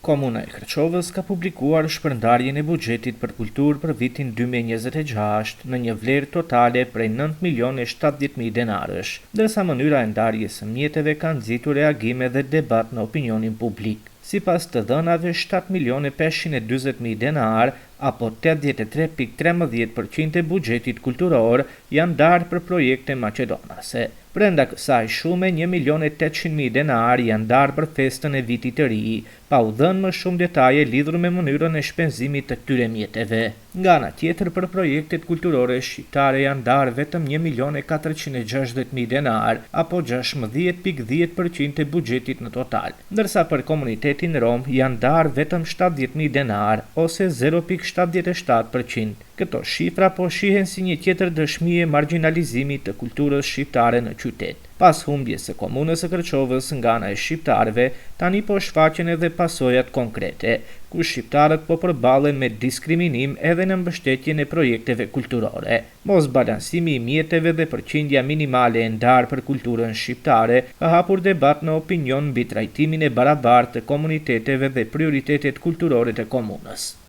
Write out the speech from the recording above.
Komuna e Kërçovës ka publikuar shpërndarjen e buxhetit për kulturë për vitin 2026 në një vlerë totale prej 9.070.000 denarësh, ndërsa mënyra e ndarjes së mjeteve ka nxitur reagime dhe debat në opinionin publik. Sipas të dhënave, 7.540.000 denar, apo 83.13% e buxhetit kulturor, janë ndarë për projekte maqedonase. Brenda kësaj shume, 1.800.000 denar janë ndarë për festën e vitit të ri, pa u dhënë më shumë detaje lidhur me mënyrën e shpenzimit të këtyre mjeteve. Nga ana tjetër, për projektet kulturore shqiptare janë ndarë vetëm 1.460.000 denar, apo 16.10% e buxhetit në total, ndërsa për komunitetin rom janë ndarë vetëm 70.000 denar, ose 0.77%. Këto shifra po shihen si një tjetër dëshmi e marginalizimit të kulturës shqiptare në qytet. Pas humbjes së komunës së Kërçovës nga ana e shqiptarëve, tani po shfaqen edhe pasojat konkrete, ku shqiptarët po përballen me diskriminim edhe në mbështetjen e projekteve kulturore. Mosbalancimi i mjeteve dhe përqindja minimale e ndarë për kulturën shqiptare ka hapur debat në opinion mbi trajtimin e barabartë të komuniteteve dhe prioritetet kulturore të komunës.